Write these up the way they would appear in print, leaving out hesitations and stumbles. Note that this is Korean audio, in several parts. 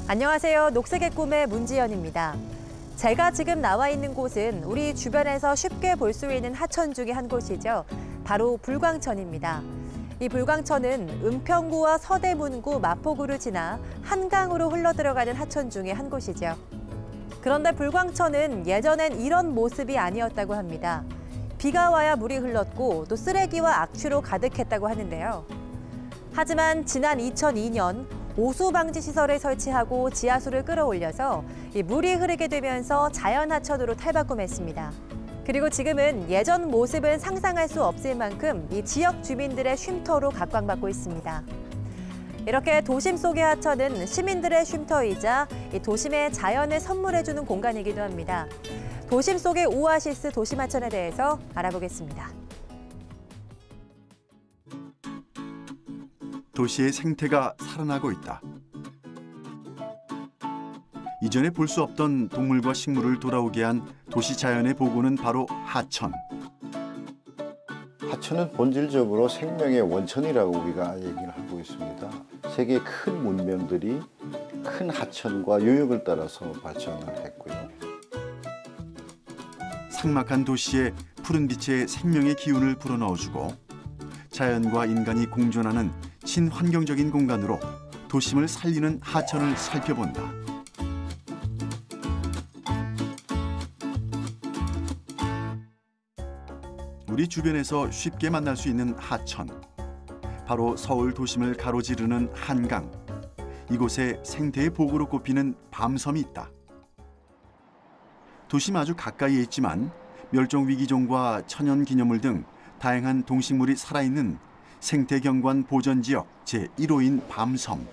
안녕하세요. 녹색의 꿈의 문지연입니다. 제가 지금 나와 있는 곳은 우리 주변에서 쉽게 볼 수 있는 하천 중의 한 곳이죠. 바로 불광천입니다. 이 불광천은 은평구와 서대문구, 마포구를 지나 한강으로 흘러들어가는 하천 중의 한 곳이죠. 그런데 불광천은 예전엔 이런 모습이 아니었다고 합니다. 비가 와야 물이 흘렀고 또 쓰레기와 악취로 가득했다고 하는데요. 하지만 지난 2002년 오수 방지 시설을 설치하고 지하수를 끌어올려서 물이 흐르게 되면서 자연하천으로 탈바꿈했습니다. 그리고 지금은 예전 모습은 상상할 수 없을 만큼 이 지역 주민들의 쉼터로 각광받고 있습니다. 이렇게 도심 속의 하천은 시민들의 쉼터이자 이 도심의 자연을 선물해주는 공간이기도 합니다. 도심 속의 오아시스 도심하천에 대해서 알아보겠습니다. 도시의 생태가 살아나고 있다. 이전에 볼 수 없던 동물과 식물을 돌아오게 한 도시 자연의 보고는 바로 하천. 하천은 본질적으로 생명의 원천이라고 우리가 얘기를 하고 있습니다. 세계 큰 문명들이 큰 하천과 요역을 따라서 발전을 했고요. 삭막한 도시에 푸른 빛의 생명의 기운을 불어넣어주고 자연과 인간이 공존하는 친환경적인 공간으로 도심을 살리는 하천을 살펴본다. 우리 주변에서 쉽게 만날 수 있는 하천. 바로 서울 도심을 가로지르는 한강. 이곳에 생태의 보고로 꼽히는 밤섬이 있다. 도심 아주 가까이에 있지만 멸종위기종과 천연기념물 등 다양한 동식물이 살아있는 생태경관 보전지역 제1호인 밤섬.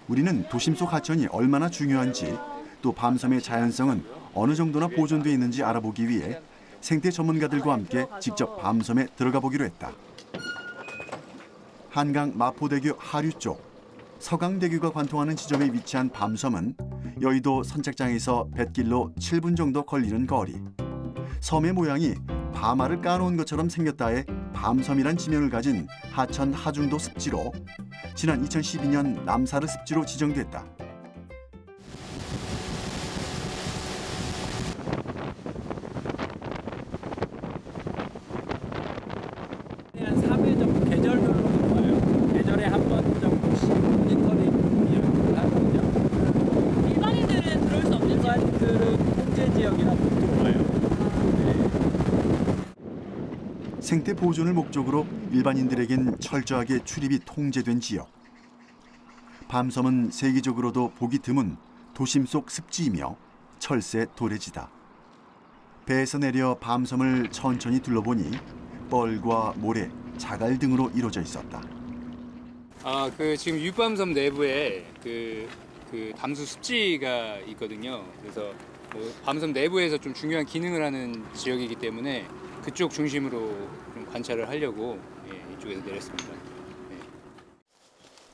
우리는 도심 속 하천이 얼마나 중요한지 또 밤섬의 자연성은 어느 정도나 보존돼 있는지 알아보기 위해 생태 전문가들과 함께 직접 밤섬에 들어가 보기로 했다. 한강 마포대교 하류 쪽 서강대교가 관통하는 지점에 위치한 밤섬은 여의도 선착장에서 뱃길로 7분 정도 걸리는 거리. 섬의 모양이 밤알을 까놓은 것처럼 생겼다에 밤섬이란 지명을 가진 하천 하중도 습지로 지난 2012년 남사르 습지로 지정됐다. 한 3회 정도 계절별로 와요. 계절에 한 번 정도씩 모니터링 이용을 하거든요. 일반인들은 들어올 수 없는 일반인들은 통제 지역이나 보통 와요. 생태 보존을 목적으로 일반인들에겐 철저하게 출입이 통제된 지역. 밤섬은 세계적으로도 보기 드문 도심 속 습지이며 철새 도래지다. 배에서 내려 밤섬을 천천히 둘러보니 뻘과 모래, 자갈 등으로 이루어져 있었다. 지금 육밤섬 내부에 그 담수 습지가 있거든요. 그래서 밤섬 내부에서 좀 중요한 기능을 하는 지역이기 때문에 그쪽 중심으로 좀 관찰을 하려고 이쪽에서 내렸습니다.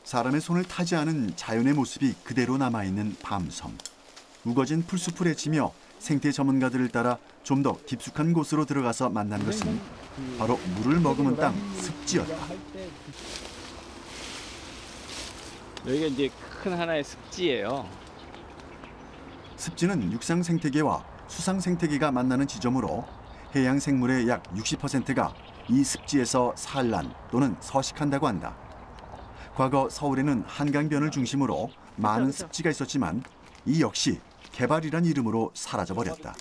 사람의 손을 타지 않은 자연의 모습이 그대로 남아있는 밤섬. 우거진 풀숲을 헤치며 생태 전문가들을 따라 좀 더 깊숙한 곳으로 들어가서 만난 것은 바로 물을 머금은 땅 습지였다. 여기가 이제 큰 하나의 습지예요. 습지는 육상 생태계와 수상 생태계가 만나는 지점으로 해양 생물의 약 60%가 이 습지에서 산란 또는 서식한다고 한다. 과거 서울에는 한강변을 중심으로 많은 습지가 있었지만 이 역시 개발이란 이름으로 사라져버렸다.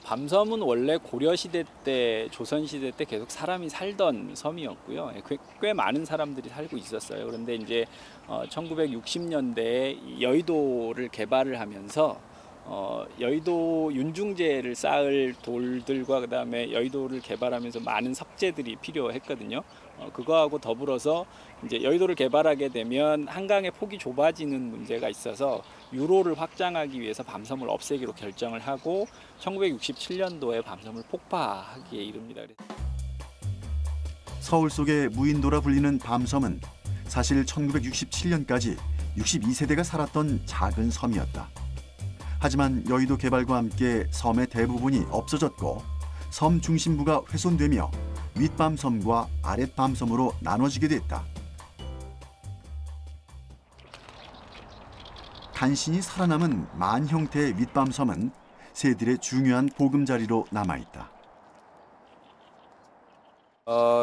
밤섬은 원래 고려시대 때, 조선시대 때 계속 사람이 살던 섬이었고요. 꽤 많은 사람들이 살고 있었어요. 그런데 이제 1960년대에 여의도를 개발을 하면서 여의도 윤중제를 쌓을 돌들과 그다음에 여의도를 개발하면서 많은 석재들이 필요했거든요. 그거하고 더불어서 이제 여의도를 개발하게 되면 한강의 폭이 좁아지는 문제가 있어서 유로를 확장하기 위해서 밤섬을 없애기로 결정을 하고 1967년도에 밤섬을 폭파하기에 이릅니다. 서울 속의 무인도라 불리는 밤섬은 사실 1967년까지 62세대가 살았던 작은 섬이었다. 하지만 여의도 개발과 함께 섬의 대부분이 없어졌고 섬 중심부가 훼손되며 윗밤섬과 아랫밤섬으로 나눠지게 됐다. 간신히 살아남은 만 형태의 윗밤섬은 새들의 중요한 보금자리로 남아있다.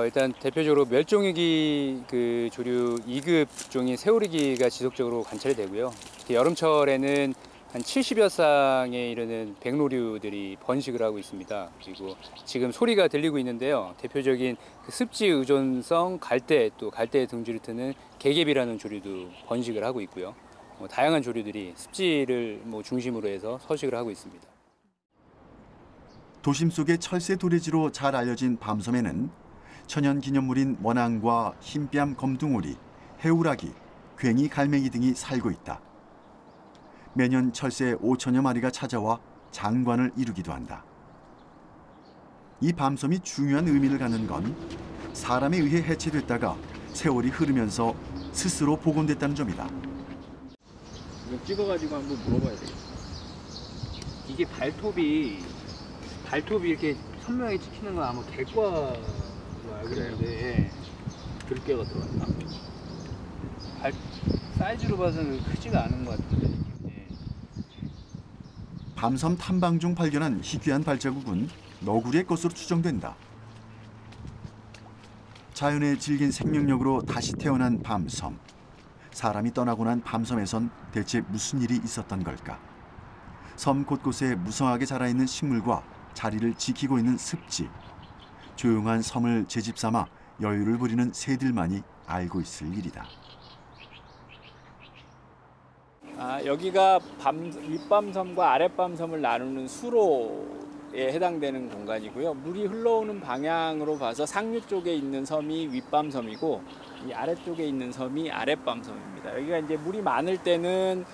일단 대표적으로 멸종위기 그 조류 2급 종인 새오리기가 지속적으로 관찰이 되고요. 특히 여름철에는 한 70여 쌍에 이르는 백로류들이 번식을 하고 있습니다. 그리고 지금 소리가 들리고 있는데요. 대표적인 그 습지 의존성 갈대, 또 갈대의 둥지를 트는 개개비라는 조류도 번식을 하고 있고요. 다양한 조류들이 습지를 중심으로 해서 서식을 하고 있습니다. 도심 속의 철새 도래지로 잘 알려진 밤섬에는 천연기념물인 원앙과 흰뺨 검둥오리, 해우라기, 괭이 갈매기 등이 살고 있다. 매년 철새 5천여 마리가 찾아와 장관을 이루기도 한다. 이 밤섬이 중요한 의미를 갖는 건 사람에 의해 해체됐다가 세월이 흐르면서 스스로 복원됐다는 점이다. 이거 찍어가지고 한번 물어봐야 되겠다. 이게 발톱이 이렇게 선명하게 찍히는 건 아마 객과로 알고 있는데 들깨가 들어왔나? 사이즈로 봐서는 크지가 않은 것 같은데. 밤섬 탐방 중 발견한 희귀한 발자국은 너구리의 것으로 추정된다. 자연의 질긴 생명력으로 다시 태어난 밤섬. 사람이 떠나고 난 밤섬에선 대체 무슨 일이 있었던 걸까? 섬 곳곳에 무성하게 자라있는 식물과 자리를 지키고 있는 습지. 조용한 섬을 제집 삼아 여유를 부리는 새들만이 알고 있을 일이다. 여기가 윗밤섬과 아랫밤섬을 나누는 수로에 해당되는 공간이고요. 물이 흘러오는 방향으로 봐서 상류 쪽에 있는 섬이 윗밤섬이고 이 아래쪽에 있는 섬이 아랫밤섬입니다. 여기가 이제 물이 많을 때는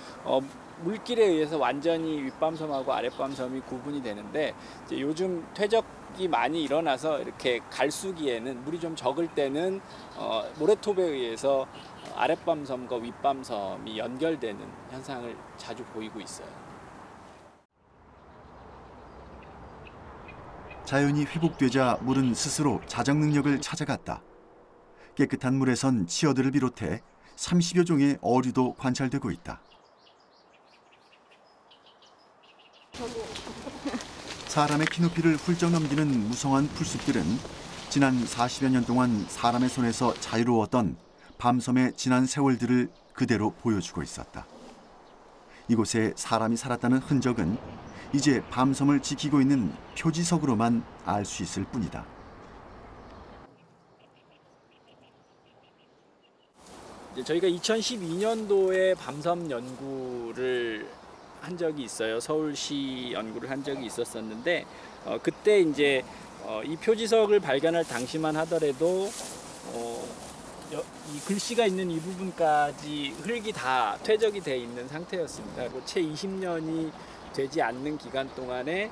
물길에 의해서 완전히 윗밤섬하고 아랫밤섬이 구분이 되는데 이제 요즘 퇴적이 많이 일어나서 이렇게 갈수기에는 물이 좀 적을 때는 모래톱에 의해서 아랫밤섬과 윗밤섬이 연결되는 현상을 자주 보이고 있어요. 자연이 회복되자 물은 스스로 자정 능력을 찾아갔다. 깨끗한 물에선 치어들을 비롯해 30여 종의 어류도 관찰되고 있다. 사람의 키높이를 훌쩍 넘기는 무성한 풀숲들은 지난 40여 년 동안 사람의 손에서 자유로웠던 밤섬의 지난 세월들을 그대로 보여주고 있었다. 이곳에 사람이 살았다는 흔적은 이제 밤섬을 지키고 있는 표지석으로만 알 수 있을 뿐이다. 저희가 2012년도에 밤섬 연구를 한 적이 있어요. 서울시 연구를 한 적이 있었었는데 그때 이제 이 표지석을 발견할 당시만 하더라도 이 글씨가 있는 이 부분까지 흙이 다 퇴적이 돼 있는 상태였습니다. 채 20년이 되지 않는 기간 동안에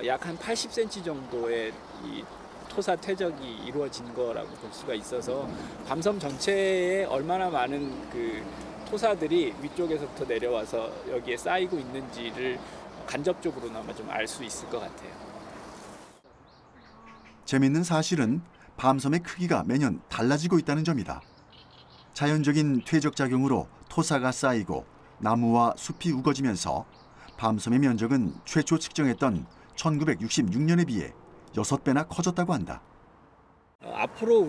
약 한 80cm 정도의 이 토사 퇴적이 이루어진 거라고 볼 수가 있어서 밤섬 전체에 얼마나 많은 그 토사들이 위쪽에서부터 내려와서 여기에 쌓이고 있는지를 간접적으로나마 좀 알 수 있을 것 같아요. 재밌는 사실은 밤섬의 크기가 매년 달라지고 있다는 점이다. 자연적인 퇴적작용으로 토사가 쌓이고 나무와 숲이 우거지면서 밤섬의 면적은 최초 측정했던 1966년에 비해 6배나 커졌다고 한다. 앞으로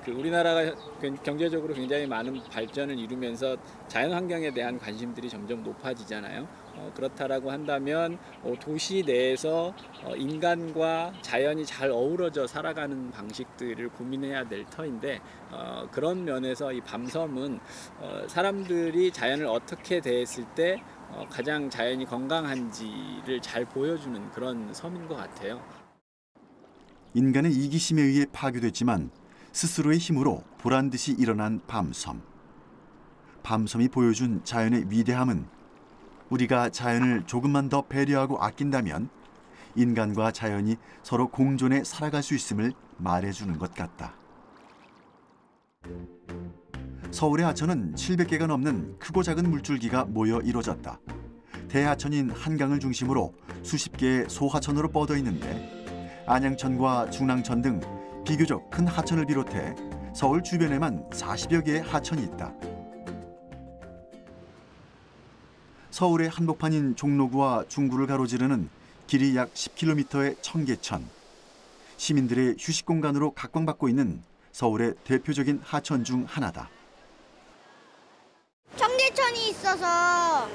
우리나라가 경제적으로 굉장히 많은 발전을 이루면서 자연환경에 대한 관심들이 점점 높아지잖아요. 그렇다라고 한다면 도시 내에서 인간과 자연이 잘 어우러져 살아가는 방식들을 고민해야 될 터인데 그런 면에서 이 밤섬은 사람들이 자연을 어떻게 대했을 때 가장 자연이 건강한지를 잘 보여주는 그런 섬인 것 같아요. 인간의 이기심에 의해 파괴됐지만 스스로의 힘으로 보란듯이 일어난 밤섬. 밤섬이 보여준 자연의 위대함은 우리가 자연을 조금만 더 배려하고 아낀다면 인간과 자연이 서로 공존해 살아갈 수 있음을 말해주는 것 같다. 서울의 하천은 700개가 넘는 크고 작은 물줄기가 모여 이루어졌다. 대하천인 한강을 중심으로 수십 개의 소하천으로 뻗어 있는데 안양천과 중랑천 등 비교적 큰 하천을 비롯해 서울 주변에만 40여 개의 하천이 있다. 서울의 한복판인 종로구와 중구를 가로지르는 길이 약 10km의 청계천. 시민들의 휴식 공간으로 각광받고 있는 서울의 대표적인 하천 중 하나다. 청계천이 있어서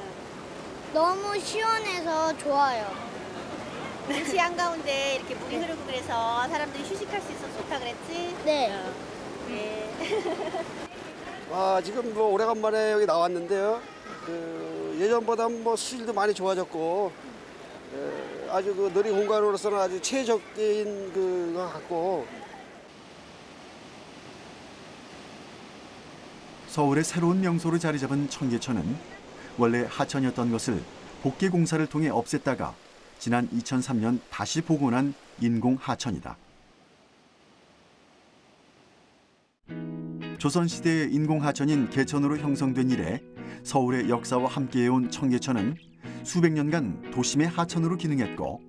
너무 시원해서 좋아요. 도시 한가운데 이렇게 물이 흐르고 그래서 사람들이 휴식할 수 있어서 좋다 그랬지? 네. 네. 지금 뭐 오래간만에 여기 나왔는데요. 예전보다 뭐 수질도 많이 좋아졌고 아주 그 놀이 공간으로서는 아주 최적인 것 같고. 서울의 새로운 명소로 자리 잡은 청계천은 원래 하천이었던 것을 복개 공사를 통해 없앴다가 지난 2003년 다시 복원한 인공 하천이다. 조선시대의 인공 하천인 개천으로 형성된 이래 서울의 역사와 함께해온 청계천은 수백 년간 도심의 하천으로 기능했고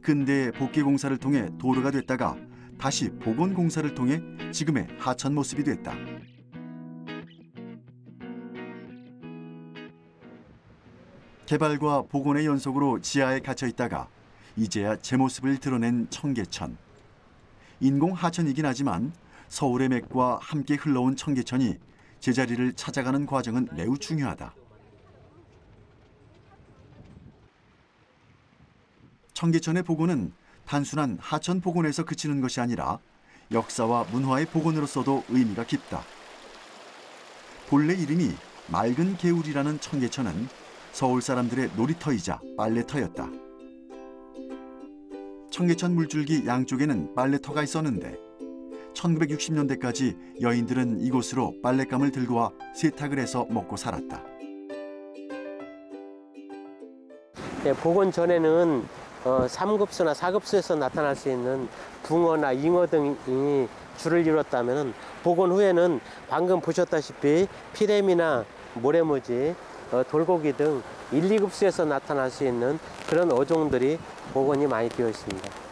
근대의 복개 공사를 통해 도로가 됐다가 다시 복원 공사를 통해 지금의 하천 모습이 됐다. 개발과 복원의 연속으로 지하에 갇혀 있다가 이제야 제 모습을 드러낸 청계천. 인공 하천이긴 하지만 서울의 맥과 함께 흘러온 청계천이 제자리를 찾아가는 과정은 매우 중요하다. 청계천의 복원은 단순한 하천 복원에서 그치는 것이 아니라 역사와 문화의 복원으로서도 의미가 깊다. 본래 이름이 맑은 개울이라는 청계천은 서울 사람들의 놀이터이자 빨래터였다. 청계천 물줄기 양쪽에는 빨래터가 있었는데 1960년대까지 여인들은 이곳으로 빨랫감을 들고 와 세탁을 해서 먹고 살았다. 네, 복원 전에는 3급수나 4급수에서 나타날 수 있는 붕어나 잉어 등이 줄을 이뤘다면 복원 후에는 방금 보셨다시피 피레미나 모래무지, 돌고기 등 1, 2급수에서 나타날 수 있는 그런 어종들이 복원이 많이 되어 있습니다.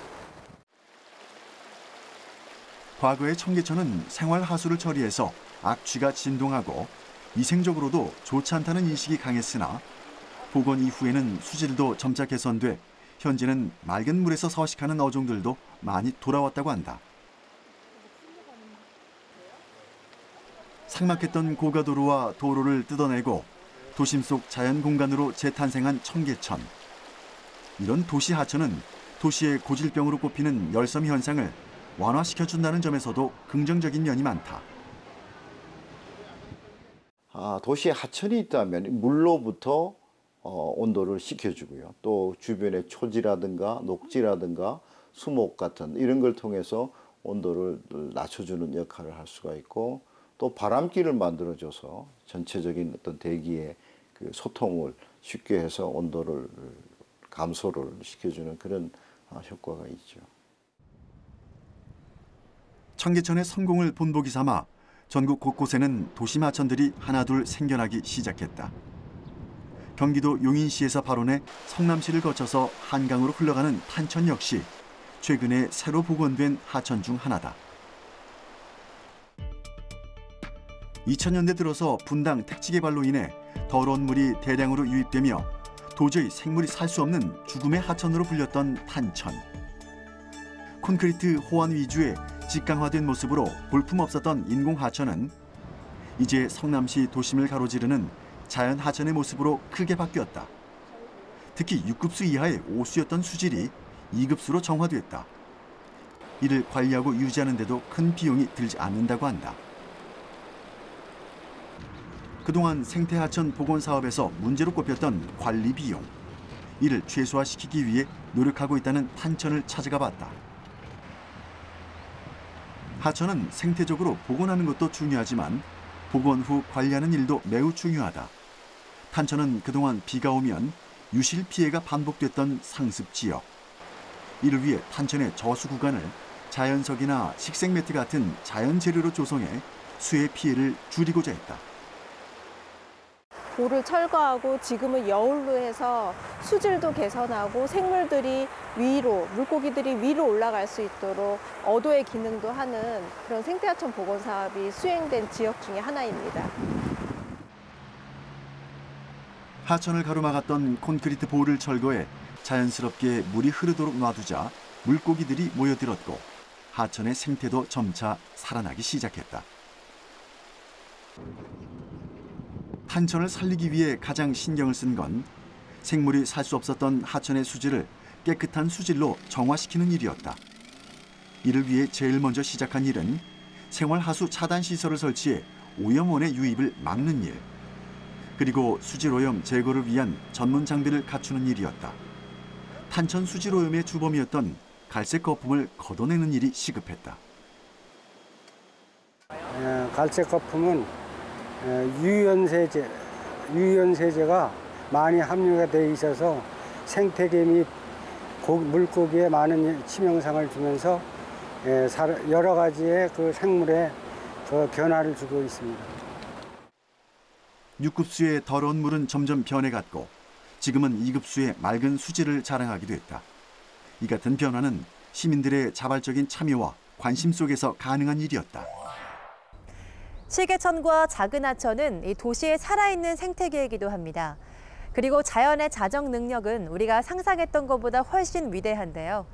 과거의 청계천은 생활 하수를 처리해서 악취가 진동하고 위생적으로도 좋지 않다는 인식이 강했으나 복원 이후에는 수질도 점차 개선돼 현재는 맑은 물에서 서식하는 어종들도 많이 돌아왔다고 한다. 삭막했던 고가도로와 도로를 뜯어내고 도심 속 자연 공간으로 재탄생한 청계천. 이런 도시 하천은 도시의 고질병으로 꼽히는 열섬 현상을 완화시켜준다는 점에서도 긍정적인 면이 많다. 도시에 하천이 있다면 물로부터 온도를 식혀주고요. 또 주변의 초지라든가 녹지라든가 수목 같은 이런 걸 통해서 온도를 낮춰주는 역할을 할 수가 있고 또 바람길을 만들어줘서 전체적인 어떤 대기의 그 소통을 쉽게 해서 온도를 감소를 시켜주는 그런 효과가 있죠. 청계천의 성공을 본보기 삼아 전국 곳곳에는 도심 하천들이 하나둘 생겨나기 시작했다. 경기도 용인시에서 발원해 성남시를 거쳐서 한강으로 흘러가는 탄천 역시 최근에 새로 복원된 하천 중 하나다. 2000년대 들어서 분당 택지 개발로 인해 더러운 물이 대량으로 유입되며 도저히 생물이 살 수 없는 죽음의 하천으로 불렸던 탄천. 콘크리트 호환 위주의 직강화된 모습으로 볼품없었던 인공 하천은 이제 성남시 도심을 가로지르는 자연 하천의 모습으로 크게 바뀌었다. 특히 6급수 이하의 오수였던 수질이 2급수로 정화됐다. 이를 관리하고 유지하는 데도 큰 비용이 들지 않는다고 한다. 그동안 생태하천 복원 사업에서 문제로 꼽혔던 관리 비용. 이를 최소화시키기 위해 노력하고 있다는 탄천을 찾아가 봤다. 하천은 생태적으로 복원하는 것도 중요하지만 복원 후 관리하는 일도 매우 중요하다. 탄천은 그동안 비가 오면 유실 피해가 반복됐던 상습 지역. 이를 위해 탄천의 저수 구간을 자연석이나 식생매트 같은 자연 재료로 조성해 수해 피해를 줄이고자 했다. 돌을 철거하고 지금은 여울로 해서 수질도 개선하고 생물들이 위로, 물고기들이 위로 올라갈 수 있도록 어도의 기능도 하는 그런 생태하천 복원 사업이 수행된 지역 중에 하나입니다. 하천을 가로막았던 콘크리트 보를 철거해 자연스럽게 물이 흐르도록 놔두자 물고기들이 모여들었고 하천의 생태도 점차 살아나기 시작했다. 탄천을 살리기 위해 가장 신경을 쓴 건 생물이 살 수 없었던 하천의 수질을 깨끗한 수질로 정화시키는 일이었다. 이를 위해 제일 먼저 시작한 일은 생활하수 차단 시설을 설치해 오염원의 유입을 막는 일, 그리고 수질오염 제거를 위한 전문 장비를 갖추는 일이었다. 탄천 수질오염의 주범이었던 갈색 거품을 걷어내는 일이 시급했다. 갈색 거품은 유연세제가 많이 함유가 돼 있어서 생태계 및 물고기에 많은 치명상을 주면서 여러 가지의 그 생물에 그 변화를 주고 있습니다. 육급수의 더러운 물은 점점 변해갔고 지금은 2급수의 맑은 수질을 자랑하기도 했다. 이 같은 변화는 시민들의 자발적인 참여와 관심 속에서 가능한 일이었다. 시계천과 작은 하천은 이 도시의 살아있는 생태계이기도 합니다. 그리고 자연의 자정 능력은 우리가 상상했던 것보다 훨씬 위대한데요.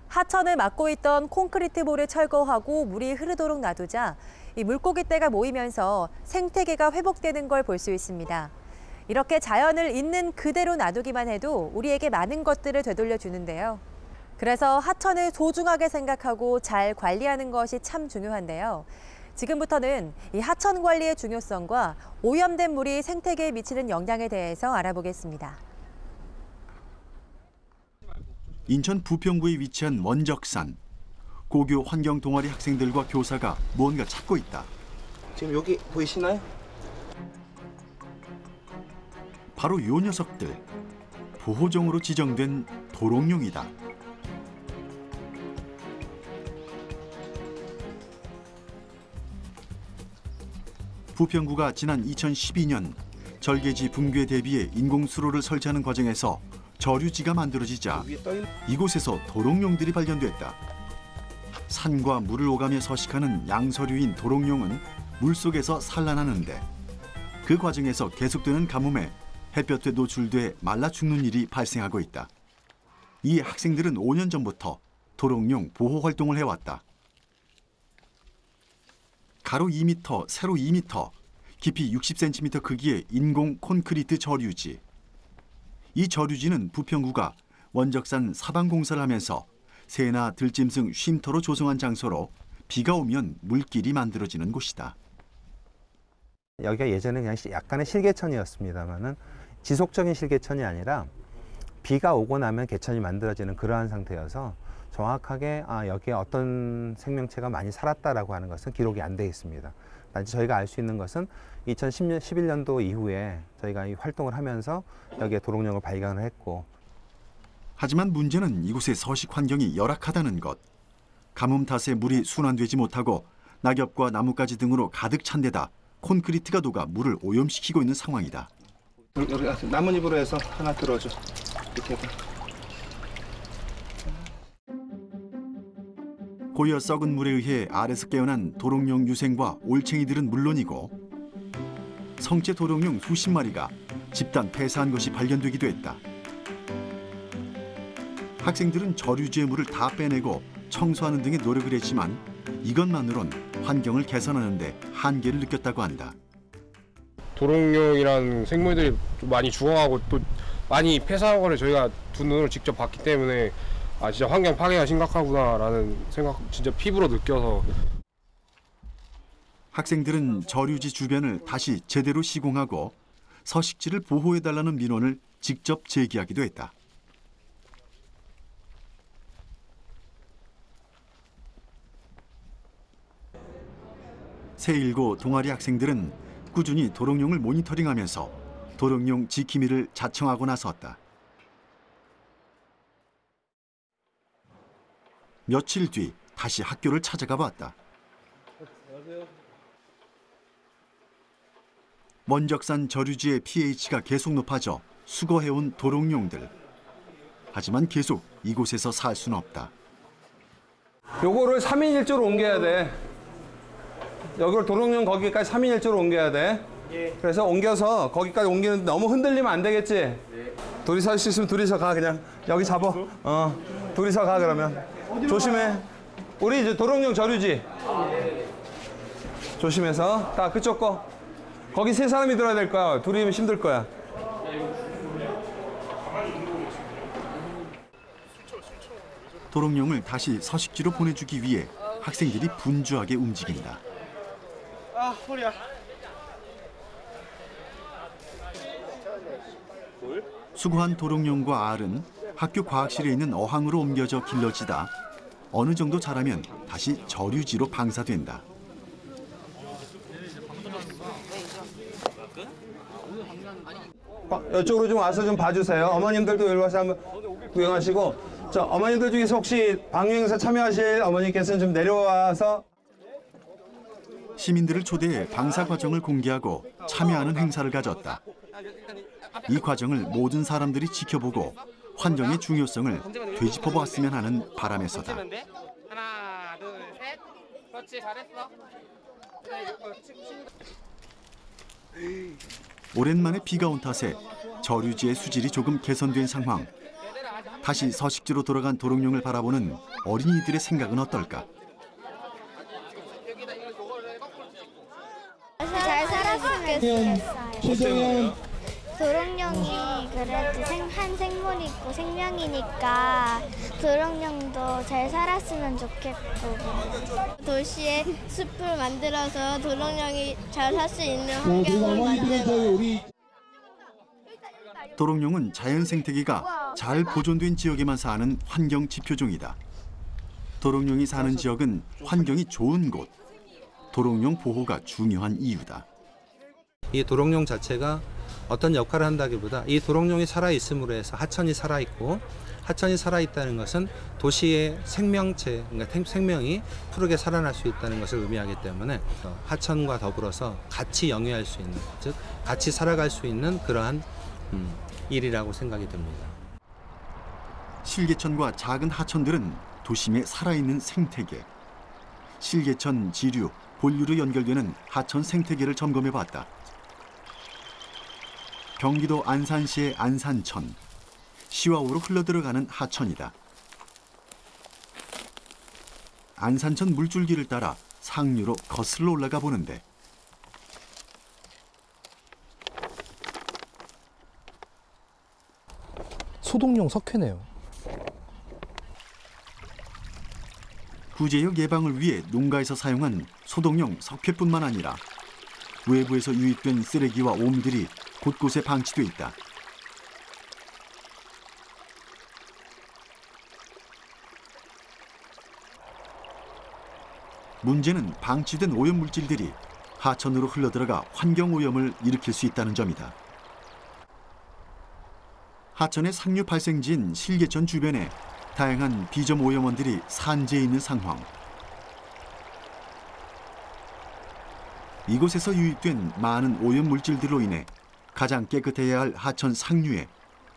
하천을 막고 있던 콘크리트 볼을 철거하고 물이 흐르도록 놔두자 이 물고기떼가 모이면서 생태계가 회복되는 걸 볼 수 있습니다. 이렇게 자연을 있는 그대로 놔두기만 해도 우리에게 많은 것들을 되돌려 주는데요. 그래서 하천을 소중하게 생각하고 잘 관리하는 것이 참 중요한데요. 지금부터는 이 하천 관리의 중요성과 오염된 물이 생태계에 미치는 영향에 대해서 알아보겠습니다. 인천 부평구에 위치한 원적산. 고교 환경 동아리 학생들과 교사가 뭔가 찾고 있다. 지금 여기 보이시나요? 바로 요 녀석들. 보호종으로 지정된 도롱뇽이다. 부평구가 지난 2012년 절개지 붕괴 대비해 인공수로를 설치하는 과정에서 저류지가 만들어지자 이곳에서 도롱뇽들이 발견됐다. 산과 물을 오가며 서식하는 양서류인 도롱뇽은 물속에서 산란하는데 그 과정에서 계속되는 가뭄에 햇볕에 노출돼 말라 죽는 일이 발생하고 있다. 이 학생들은 5년 전부터 도롱뇽 보호 활동을 해왔다. 가로 2m, 세로 2m, 깊이 60cm 크기의 인공 콘크리트 저류지. 이 저류지는 부평구가 원적산 사방공사를 하면서 새나 들짐승 쉼터로 조성한 장소로 비가 오면 물길이 만들어지는 곳이다. 여기가 예전에 그냥 약간의 실개천이었습니다만은 지속적인 실개천이 아니라 비가 오고 나면 개천이 만들어지는 그러한 상태여서 정확하게 여기에 어떤 생명체가 많이 살았다라고 하는 것은 기록이 안 돼 있습니다. 단지 저희가 알 수 있는 것은 2011년도 이후에 저희가 이 활동을 하면서 여기에 도롱뇽을 발견을 했고. 하지만 문제는 이곳의 서식 환경이 열악하다는 것. 가뭄 탓에 물이 순환되지 못하고 낙엽과 나뭇가지 등으로 가득 찬 데다 콘크리트가 녹아 물을 오염시키고 있는 상황이다. 여기 나뭇잎으로 해서 하나 들어줘. 이렇게 해봐. 고여 썩은 물에 의해 아래서 깨어난 도롱뇽 유생과 올챙이들은 물론이고 성체 도롱뇽 수십 마리가 집단 폐사한 것이 발견되기도 했다. 학생들은 저류지의 물을 다 빼내고 청소하는 등의 노력을 했지만 이것만으론 환경을 개선하는 데 한계를 느꼈다고 한다. 도롱뇽이라는 생물들이 좀 많이 죽어가고 또 많이 폐사한 거를 저희가 두 눈으로 직접 봤기 때문에 진짜 환경 파괴가 심각하구나라는 생각 진짜 피부로 느껴서. 학생들은 저류지 주변을 다시 제대로 시공하고 서식지를 보호해달라는 민원을 직접 제기하기도 했다. 새1고 동아리 학생들은 꾸준히 도롱뇽을 모니터링하면서 도롱뇽 지킴이를 자청하고 나섰다. 며칠 뒤 다시 학교를 찾아가 봤다. 원적산 저류지의 pH가 계속 높아져 수거해온 도롱뇽들. 하지만 계속 이곳에서 살 수는 없다. 요거를 3인 1조로 옮겨야 돼. 여기를 도롱뇽 거기까지 3인 1조로 옮겨야 돼. 그래서 옮겨서 거기까지 옮기는데 너무 흔들리면 안 되겠지? 둘이서 할 수 있으면 둘이서 가. 그냥 여기 잡아. 둘이서 가. 그러면 조심해. 우리 이제 도롱뇽 저류지? 조심해서. 다 그쪽 거. 거기 세 사람이 들어야 될 거야. 둘이면 힘들 거야. 도롱뇽을 다시 서식지로 보내주기 위해 학생들이 분주하게 움직인다. 아, 허리야. 수거한 도롱뇽과 알은 학교 과학실에 있는 어항으로 옮겨져 길러지다 어느 정도 자라면 다시 저류지로 방사된다. 이쪽으로 좀 와서 좀 봐주세요. 어머님들도 여기 와서 한번 구경하시고. 저 어머님들 중에서 혹시 방류행사 참여하실 어머니께서는 좀 내려와서. 시민들을 초대해 방사 과정을 공개하고 참여하는 행사를 가졌다. 이 과정을 모든 사람들이 지켜보고 환경의 중요성을 되짚어 보았으면 하는 바람에서다. 하나, 둘, 셋. 그렇지, 잘했어. 오랜만에 비가 온 탓에 저류지의 수질이 조금 개선된 상황. 다시 서식지로 돌아간 도롱뇽을 바라보는 어린이들의 생각은 어떨까? 잘 살았으면 좋겠어요. 도롱뇽이 그래도 한 생물이 있고 생명이니까 도롱뇽도 잘 살았으면 좋겠고 도시에 숲을 만들어서 도롱뇽이 잘 살 수 있는 환경을 만들어요. 도롱뇽은 자연 생태계가 잘 보존된 지역에만 사는 환경 지표종이다. 도롱뇽이 사는 지역은 환경이 좋은 곳. 도롱뇽 보호가 중요한 이유다. 이 도롱뇽 자체가 어떤 역할을 한다기보다 이 도롱뇽이 살아있음으로 해서 하천이 살아있고 하천이 살아있다는 것은 도시의 생명체, 그러니까 생명이 푸르게 살아날 수 있다는 것을 의미하기 때문에 하천과 더불어서 같이 영위할 수 있는, 즉 같이 살아갈 수 있는 그러한 일이라고 생각이 듭니다. 실개천과 작은 하천들은 도심의 살아있는 생태계. 실개천, 지류, 본류로 연결되는 하천 생태계를 점검해봤다. 경기도 안산시의 안산천, 시와우로 흘러들어가는 하천이다. 안산천 물줄기를 따라 상류로 거슬러 올라가 보는데 소독용 석회네요. 구제역 예방을 위해 농가에서 사용한 소독용 석회뿐만 아니라 외부에서 유입된 쓰레기와 오미들이 곳곳에 방치돼 있다. 문제는 방치된 오염물질들이 하천으로 흘러들어가 환경오염을 일으킬 수 있다는 점이다. 하천의 상류 발생지인 실개천 주변에 다양한 비점 오염원들이 산재해 있는 상황. 이곳에서 유입된 많은 오염물질들로 인해 가장 깨끗해야 할 하천 상류에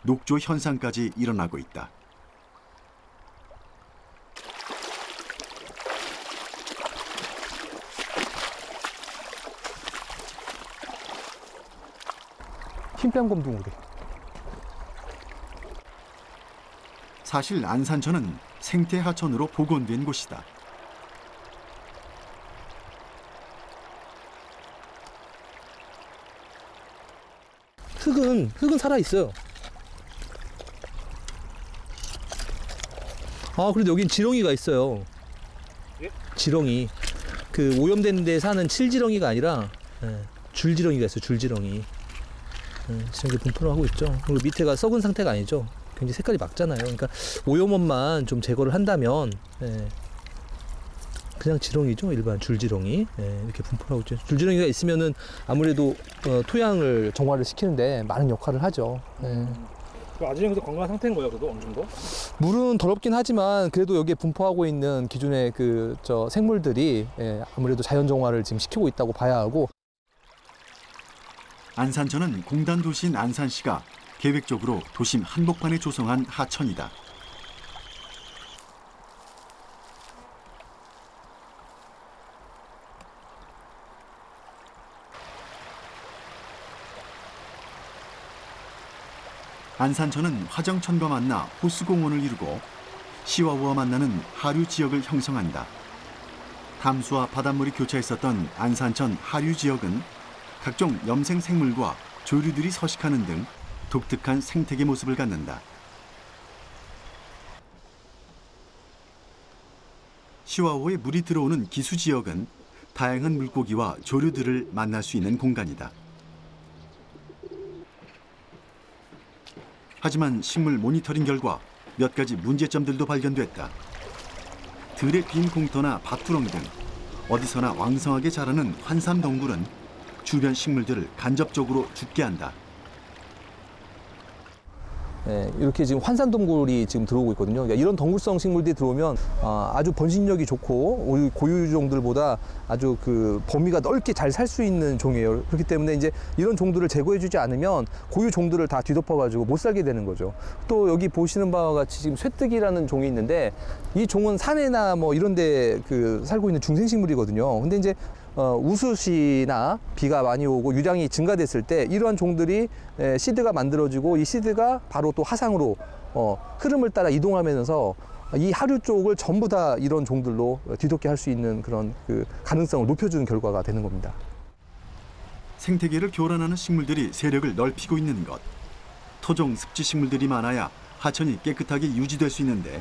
녹조 현상까지 일어나고 있다. 흰뺨곰둥어리. 사실 안산천은 생태하천으로 복원된 곳이다. 흙은 살아있어요. 아, 그래도 여긴 지렁이가 있어요. 지렁이. 그 오염된 데 사는 칠지렁이가 아니라 줄지렁이가 있어요. 줄지렁이. 지금 분포를 하고 있죠. 그리고 밑에가 썩은 상태가 아니죠. 굉장히 색깔이 맑잖아요. 그러니까 오염원만 좀 제거를 한다면 그냥 지렁이죠. 일반 줄지렁이. 이렇게 분포를 하고 있죠. 줄지렁이가 있으면은 아무래도 토양을 정화를 시키는데 많은 역할을 하죠. 아직 여기서 건강한 상태인 거예요, 그래도 어느 정도? 물은 더럽긴 하지만 그래도 여기에 분포하고 있는 기존의 생물들이 아무래도 자연 정화를 지금 시키고 있다고 봐야 하고. 안산천은 공단 도시인 안산시가 계획적으로 도심 한복판에 조성한 하천이다. 안산천은 화정천과 만나 호수공원을 이루고 시와우와 만나는 하류 지역을 형성한다. 담수와 바닷물이 교차했었던 안산천 하류 지역은 각종 염생 생물과 조류들이 서식하는 등 독특한 생태계 모습을 갖는다. 시와우에 물이 들어오는 기수 지역은 다양한 물고기와 조류들을 만날 수 있는 공간이다. 하지만 식물 모니터링 결과 몇 가지 문제점들도 발견됐다. 들의 빈 공터나 밭두렁 등 어디서나 왕성하게 자라는 환삼덩굴은 주변 식물들을 간접적으로 죽게 한다. 네, 이렇게 지금 환산동굴이 지금 들어오고 있거든요. 그러니까 이런 덩굴성 식물들이 들어오면 아주 번식력이 좋고 우리 고유종들보다 아주 그 범위가 넓게 잘 살 수 있는 종이에요. 그렇기 때문에 이제 이런 종들을 제거해주지 않으면 고유종들을 다 뒤덮어가지고 못 살게 되는 거죠. 또 여기 보시는 바와 같이 지금 쇠뜨기라는 종이 있는데 이 종은 산에나 뭐 이런데 그 살고 있는 중생식물이거든요. 근데 이제 우수시나 비가 많이 오고 유량이 증가됐을 때 이러한 종들이 시드가 만들어지고 이 시드가 바로 또 하상으로 흐름을 따라 이동하면서 이 하류 쪽을 전부 다 이런 종들로 뒤덮게 할 수 있는 그런 그 가능성을 높여주는 결과가 되는 겁니다. 생태계를 교란하는 식물들이 세력을 넓히고 있는 것. 토종 습지 식물들이 많아야 하천이 깨끗하게 유지될 수 있는데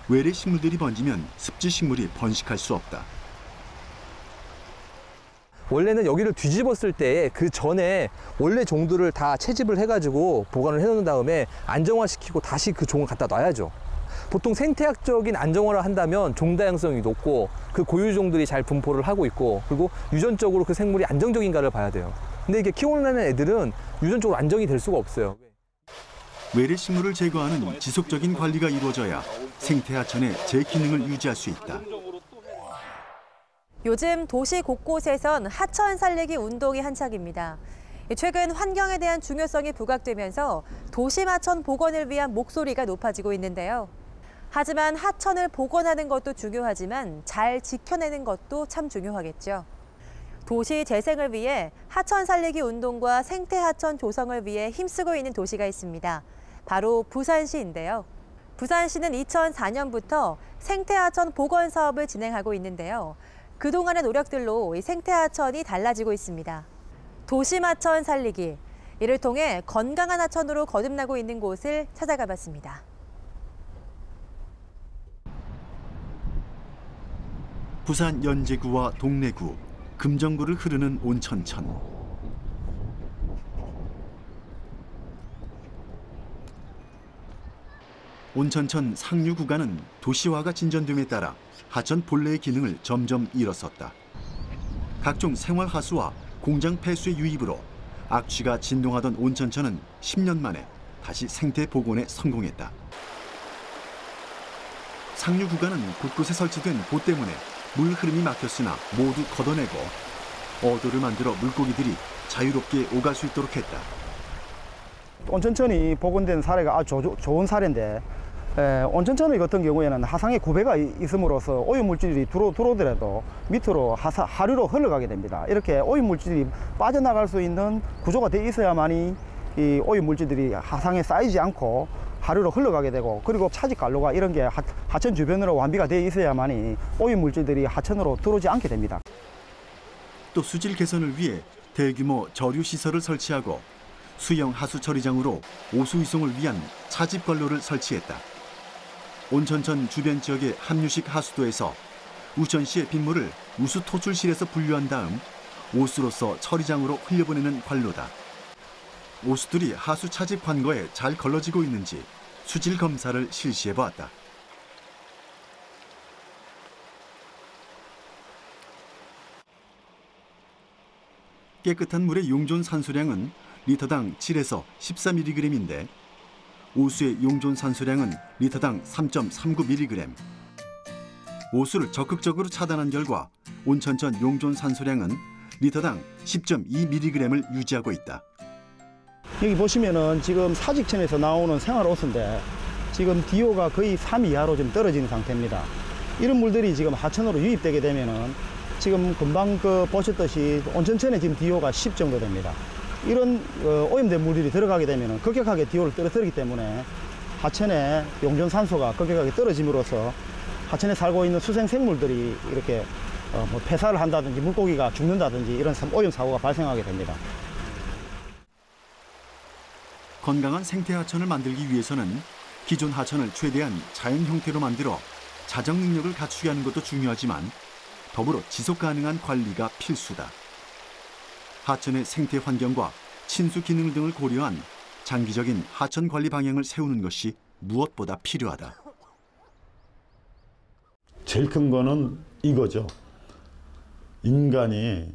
외래 식물들이 번지면 습지 식물이 번식할 수 없다. 원래는 여기를 뒤집었을 때 그 전에 원래 종들을 다 채집을 해가지고 보관을 해놓은 다음에 안정화시키고 다시 그 종을 갖다 놔야죠. 보통 생태학적인 안정화를 한다면 종 다양성이 높고 그 고유종들이 잘 분포를 하고 있고 그리고 유전적으로 그 생물이 안정적인가를 봐야 돼요. 근데 이게 키워내는 애들은 유전적으로 안정이 될 수가 없어요. 외래 식물을 제거하는 지속적인 관리가 이루어져야 생태하천의 제 기능을 유지할 수 있다. 요즘 도시 곳곳에선 하천 살리기 운동이 한창입니다. 최근 환경에 대한 중요성이 부각되면서 도심 하천 복원을 위한 목소리가 높아지고 있는데요. 하지만 하천을 복원하는 것도 중요하지만 잘 지켜내는 것도 참 중요하겠죠. 도시 재생을 위해 하천 살리기 운동과 생태 하천 조성을 위해 힘쓰고 있는 도시가 있습니다. 바로 부산시인데요. 부산시는 2004년부터 생태 하천 복원 사업을 진행하고 있는데요. 그동안의 노력들로 이 생태 하천이 달라지고 있습니다. 도심 하천 살리기, 이를 통해 건강한 하천으로 거듭나고 있는 곳을 찾아가 봤습니다. 부산 연제구와 동래구, 금정구를 흐르는 온천천. 온천천 상류 구간은 도시화가 진전됨에 따라 하천 본래의 기능을 점점 잃었었다. 각종 생활하수와 공장 폐수의 유입으로 악취가 진동하던 온천천은 10년 만에 다시 생태 복원에 성공했다. 상류 구간은 곳곳에 설치된 보 때문에 물 흐름이 막혔으나 모두 걷어내고 어도를 만들어 물고기들이 자유롭게 오갈 수 있도록 했다. 온천천이 복원된 사례가 아주 좋은 사례인데 온천천 같은 경우에는 하상에 구배가 있음으로써 오염물질이 들어오더라도 밑으로 하류로 흘러가게 됩니다. 이렇게 오염물질이 빠져나갈 수 있는 구조가 돼 있어야만이 이 오염물질들이 하상에 쌓이지 않고 하류로 흘러가게 되고 그리고 차직 관로가 이런 게 하천 주변으로 완비가 돼 있어야만이 오염물질들이 하천으로 들어오지 않게 됩니다. 또 수질 개선을 위해 대규모 저류 시설을 설치하고 수영 하수 처리장으로 오수 이송을 위한 차집 관로를 설치했다. 온천천 주변 지역의 함유식 하수도에서 우천시의 빗물을 우수 토출실에서 분류한 다음 오수로서 처리장으로 흘려보내는 관로다. 오수들이 하수 차집 관거에 잘 걸러지고 있는지 수질 검사를 실시해 보았다. 깨끗한 물의 용존 산소량은 리터당 7에서 14mg인데 오수의 용존 산소량은 리터당 3.39mg. 오수를 적극적으로 차단한 결과 온천천 용존 산소량은 리터당 10.2mg을 유지하고 있다. 여기 보시면은 지금 사직천에서 나오는 생활호수인데 지금 DO가 거의 3 이하로 좀 떨어지는 상태입니다. 이런 물들이 지금 하천으로 유입되게 되면은 지금 금방 보셨듯이 온천천에 지금 DO가 10 정도 됩니다. 이런 오염된 물들이 들어가게 되면 급격하게 기온을 떨어뜨리기 때문에 하천의 용존산소가 급격하게 떨어짐으로써 하천에 살고 있는 수생 생물들이 이렇게 뭐 폐사를 한다든지 물고기가 죽는다든지 이런 오염 사고가 발생하게 됩니다. 건강한 생태 하천을 만들기 위해서는 기존 하천을 최대한 자연 형태로 만들어 자정 능력을 갖추게 하는 것도 중요하지만 더불어 지속 가능한 관리가 필수다. 하천의 생태 환경과 친수 기능 등을 고려한 장기적인 하천 관리 방향을 세우는 것이 무엇보다 필요하다. 제일 큰 거는 이거죠. 인간이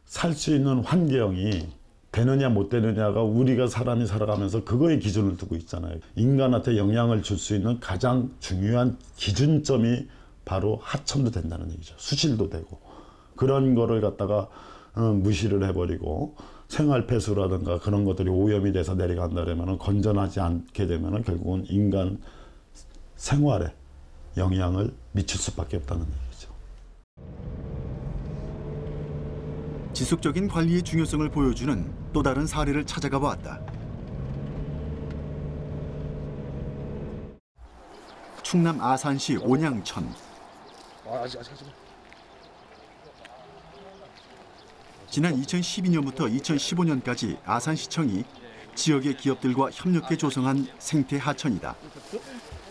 살 수 있는 환경이 되느냐 못 되느냐가 우리가 사람이 살아가면서 그거에 기준을 두고 있잖아요. 인간한테 영향을 줄 수 있는 가장 중요한 기준점이 바로 하천도 된다는 얘기죠. 수질도 되고. 그런 거를 갖다가 무시를 해버리고 생활 폐수라든가 그런 것들이 오염이 돼서 내려간다면 건전하지 않게 되면 결국은 인간 생활에 영향을 미칠 수밖에 없다는 얘기죠. 지속적인 관리의 중요성을 보여주는 또 다른 사례를 찾아가 보았다. 충남 아산시 온양천. 지난 2012년부터 2015년까지 아산시청이 지역의 기업들과 협력해 조성한 생태 하천이다.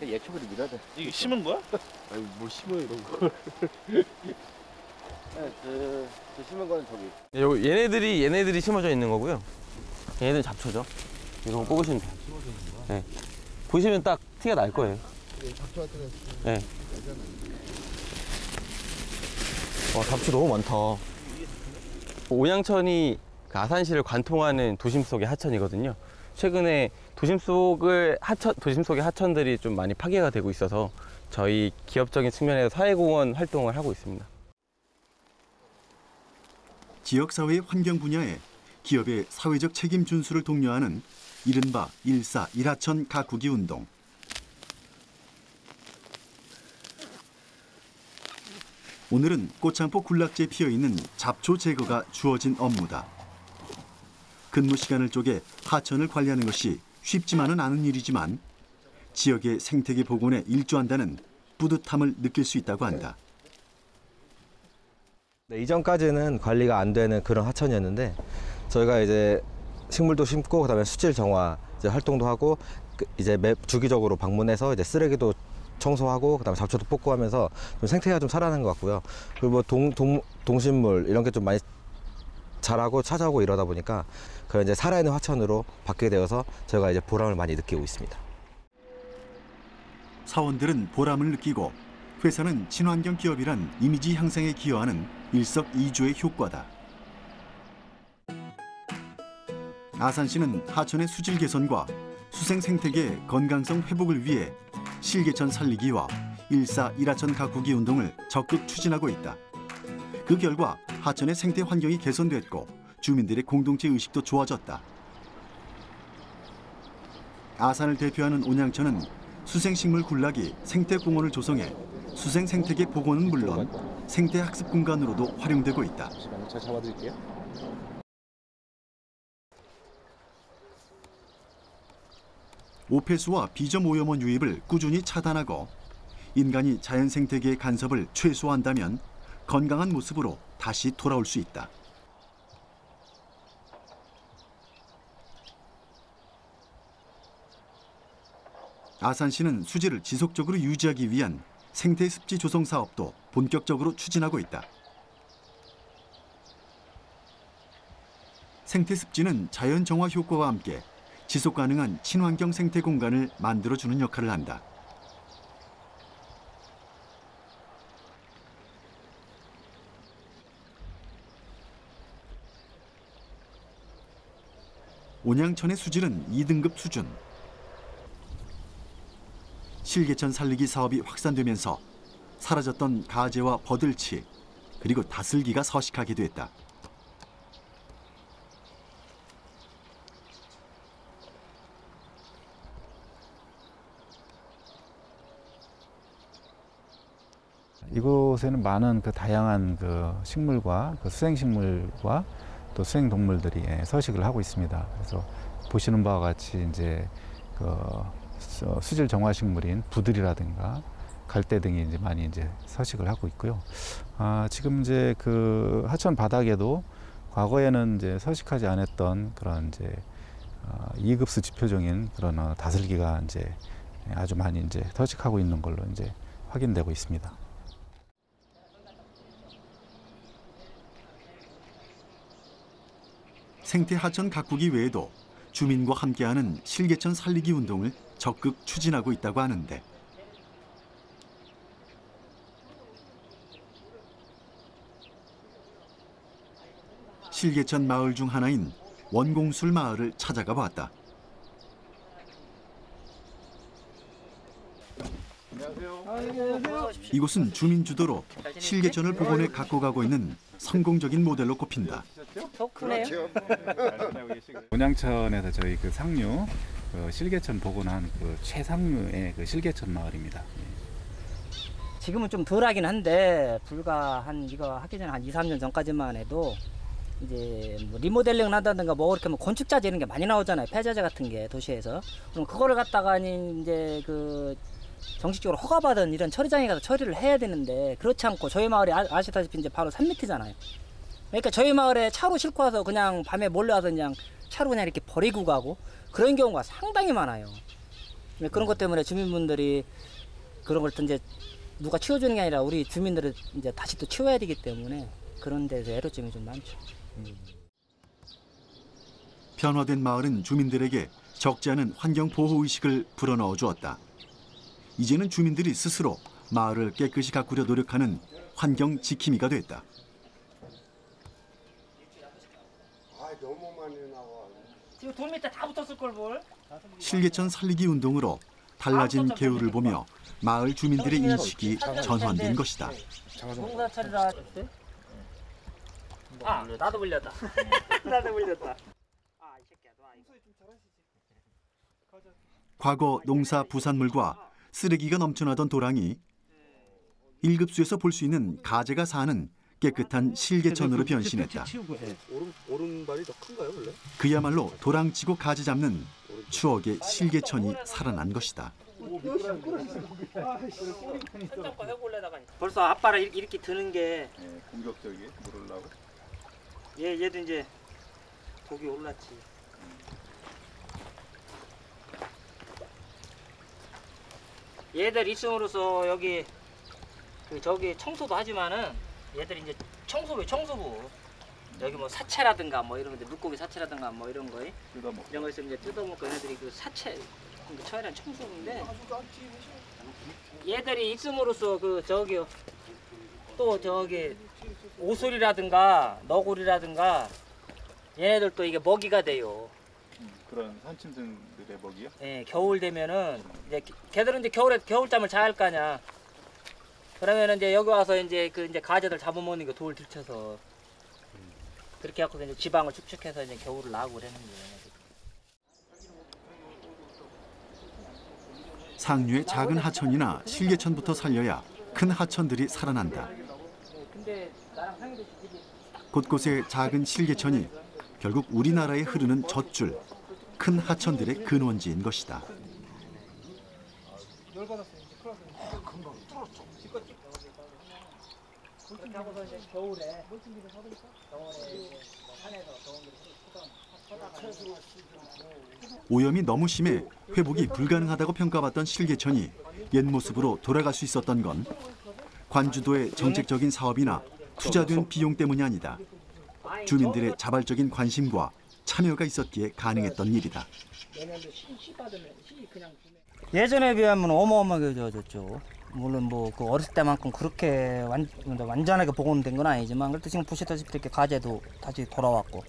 예초부터 밀어야 돼. 이거 심은 거야? 아니 뭐 심어요 이런 거. 저 심은 거는 저기. 얘네들이 심어져 있는 거고요. 얘네들 잡초죠. 이거 뽑으시면 돼요. 네. 보시면 딱 티가 날 거예요. 네. 잡초 너무 많다. 온양천이 그 아산시를 관통하는 도심 속의 하천이거든요. 최근에 도심 속의 하천들이 좀 많이 파괴가 되고 있어서 저희 기업적인 측면에서 사회공헌 활동을 하고 있습니다. 지역사회 환경 분야에 기업의 사회적 책임 준수를 독려하는 이른바 1사 1하천 가꾸기 운동. 오늘은 꽃창포 군락지에 피어있는 잡초 제거가 주어진 업무다. 근무 시간을 쪼개 하천을 관리하는 것이 쉽지만은 않은 일이지만 지역의 생태계 복원에 일조한다는 뿌듯함을 느낄 수 있다고 한다. 네, 이전까지는 관리가 안 되는 그런 하천이었는데 저희가 이제 식물도 심고 그다음에 수질 정화 이제 활동도 하고 이제 주기적으로 방문해서 이제 쓰레기도 청소하고 그다음에 잡초도 뽑고 하면서 좀 생태계가 좀 살아나는 것 같고요. 그리고 뭐 동식물 이런 게 좀 많이 자라고 찾아오고 이러다 보니까 그 이제 살아있는 하천으로 바뀌게 되어서 저희가 이제 보람을 많이 느끼고 있습니다. 사원들은 보람을 느끼고 회사는 친환경 기업이란 이미지 향상에 기여하는 일석이조의 효과다. 아산시는 하천의 수질 개선과 수생 생태계 건강성 회복을 위해 실개천 살리기와 1사 1하천 가꾸기 운동을 적극 추진하고 있다. 그 결과 하천의 생태 환경이 개선됐고 주민들의 공동체 의식도 좋아졌다. 아산을 대표하는 온양천은 수생식물 군락이 생태공원을 조성해 수생 생태계 복원은 물론 생태 학습 공간으로도 활용되고 있다. 잘 잡아드릴게요. 오폐수와 비점 오염원 유입을 꾸준히 차단하고 인간이 자연 생태계의 간섭을 최소화한다면 건강한 모습으로 다시 돌아올 수 있다. 아산시는 수질을 지속적으로 유지하기 위한 생태 습지 조성 사업도 본격적으로 추진하고 있다. 생태 습지는 자연 정화 효과와 함께 지속 가능한 친환경 생태 공간을 만들어주는 역할을 한다. 온양천의 수질은 2등급 수준. 실개천 살리기 사업이 확산되면서 사라졌던 가재와 버들치 그리고 다슬기가 서식하게 됐다. 이곳에는 많은 그 다양한 그 식물과 그 수생식물과 또 수행 동물들이 서식을 하고 있습니다. 그래서 보시는 바와 같이 이제 수질 정화 식물인 부들이라든가 갈대 등이 이제 많이 이제 서식을 하고 있고요. 지금 이제 그 하천 바닥에도 과거에는 이제 서식하지 않았던 그런 이제 2급수 지표종인 그런 다슬기가 이제 아주 많이 이제 서식하고 있는 걸로 이제 확인되고 있습니다. 생태 하천 가꾸기 외에도 주민과 함께하는 실개천 살리기 운동을 적극 추진하고 있다고 하는데 실개천 마을 중 하나인 원공술 마을을 찾아가 봤다. 이곳은 주민 주도로 실개천을 복원해 갖고 가고 있는 성공적인 모델로 꼽힌다. 온양천에서 저희 그 상류 실개천 복원한 그 최상류의 그 실개천 마을입니다. 지금은 좀 덜하긴 한데 불과 한 이거 하기 전에 한 2, 3년 전까지만 해도 이제 뭐 리모델링을 한다든가 뭐 이렇게 뭐 건축자재 이런 게 많이 나오잖아요. 폐자재 같은 게 도시에서. 그럼 그거를 갖다가 이제 그 정식적으로 허가받은 이런 처리장에 가서 처리를 해야 되는데 그렇지 않고 저희 마을이 아시다시피 이제 바로 산 밑이잖아요. 그러니까 저희 마을에 차로 싣고 와서 그냥 밤에 몰려와서 그냥 차로 그냥 이렇게 버리고 가고 그런 경우가 상당히 많아요. 그런 것 때문에 주민분들이 그런 걸 또 이제 누가 치워주는 게 아니라 우리 주민들은 이제 다시 또 치워야 되기 때문에 그런 데서 애로점이 좀 많죠. 변화된 마을은 주민들에게 적지 않은 환경 보호 의식을 불어넣어 주었다. 이제는 주민들이 스스로 마을을 깨끗이 가꾸려 노력하는 환경 지킴이가 됐다. 지금 돌 밑에 다 붙었을 걸 뭘? 실개천 살리기 운동으로 달라진 계율을 보며 마을 주민들의 인식이 전환된 것이다. 농사철이라. 나도 물렸다. 나도 물렸다. 과거 농사 부산물과 쓰레기가 넘쳐나던 도랑이 1급수에서 볼 수 있는 가재가 사는 깨끗한 실개천으로 변신했다. 오른발이 더 큰가요, 원래? 그야말로 도랑치고 가재 잡는 추억의 실개천이 살아난 것이다. 벌써 앞발을 이렇게 드는 게 공격적이 물으려고? 얘도 이제 독이 올랐지. 얘들 있음으로써 여기 저기 청소도 하지만은 얘들이 이제 청소부 여기 뭐 사체라든가 뭐 이런 데 물고기 사체라든가 뭐 이런 거 이런 거 있으면 이제 뜯어먹고 얘네들이 그 사체 그 처리한 청소부인데 얘들이 있음으로써 그 저기 또 저기 오솔이라든가 너구리라든가 얘네들도 이게 먹이가 돼요. 그런 산짐승들의 먹이요? 예, 겨울 되면은 이제 걔들은 이제 겨울에 겨울잠을 자야 할 거 아니야. 그러면은 이제 여기 와서 이제 그 이제 가재들 잡아먹는 거 돌 들쳐서 그렇게 해서 이제 지방을 축축해서 이제 겨울을 나고 그러는 거예요. 상류의 작은 하천이나 실개천부터 살려야 큰 하천들이 살아난다. 곳곳에 작은 실개천이 결국 우리나라에 흐르는 젖줄, 큰 하천들의 근원지인 것이다. 오염이 너무 심해 회복이 불가능하다고 평가받던 실개천이 옛 모습으로 돌아갈 수 있었던 건 관주도의 정책적인 사업이나 투자된 비용 때문이 아니다. 주민들의 자발적인 관심과 참여가 있었기에 가능했던 일이다. 예전에 비하면 어마어마하게 좋아졌죠. 물론 뭐 그 어렸을 때만큼 그렇게 완전하게 복원된 건 아니지만 그래도 지금 보시다시피 이렇게 가재도 다시 돌아왔고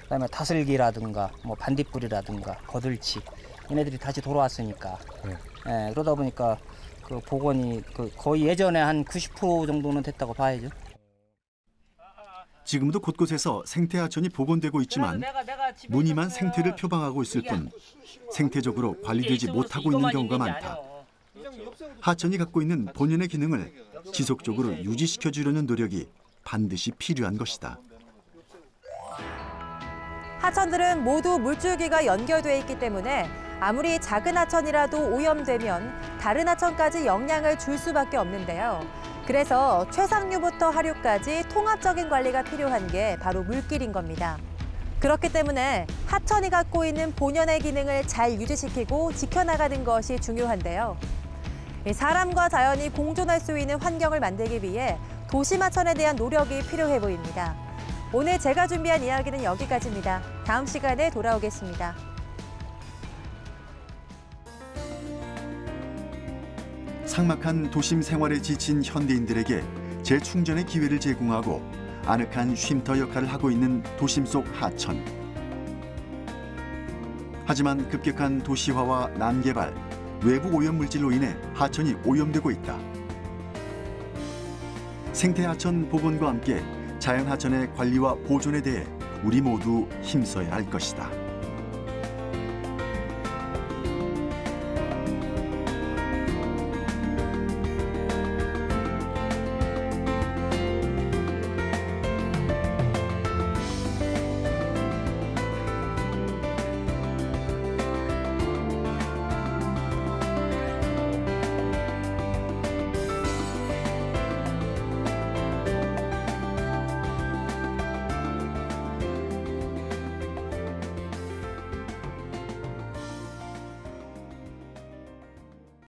그다음에 다슬기라든가 뭐 반딧불이라든가 거들치 얘네들이 다시 돌아왔으니까 예, 그러다 보니까 그 복원이 그 거의 예전에 한 90% 정도는 됐다고 봐야죠. 지금도 곳곳에서 생태하천이 복원되고 있지만 무늬만 생태를 표방하고 있을 뿐 생태적으로 관리되지 못하고 있는 경우가 많다. 하천이 갖고 있는 본연의 기능을 지속적으로 유지시켜주려는 노력이 반드시 필요한 것이다. 하천들은 모두 물줄기가 연결돼 있기 때문에 아무리 작은 하천이라도 오염되면 다른 하천까지 영향을 줄 수밖에 없는데요. 그래서 최상류부터 하류까지 통합적인 관리가 필요한 게 바로 물길인 겁니다. 그렇기 때문에 하천이 갖고 있는 본연의 기능을 잘 유지시키고 지켜나가는 것이 중요한데요. 사람과 자연이 공존할 수 있는 환경을 만들기 위해 도심하천에 대한 노력이 필요해 보입니다. 오늘 제가 준비한 이야기는 여기까지입니다. 다음 시간에 돌아오겠습니다. 삭막한 도심 생활에 지친 현대인들에게 재충전의 기회를 제공하고 아늑한 쉼터 역할을 하고 있는 도심 속 하천. 하지만 급격한 도시화와 난개발, 외부 오염물질로 인해 하천이 오염되고 있다. 생태하천 복원과 함께 자연하천의 관리와 보존에 대해 우리 모두 힘써야 할 것이다.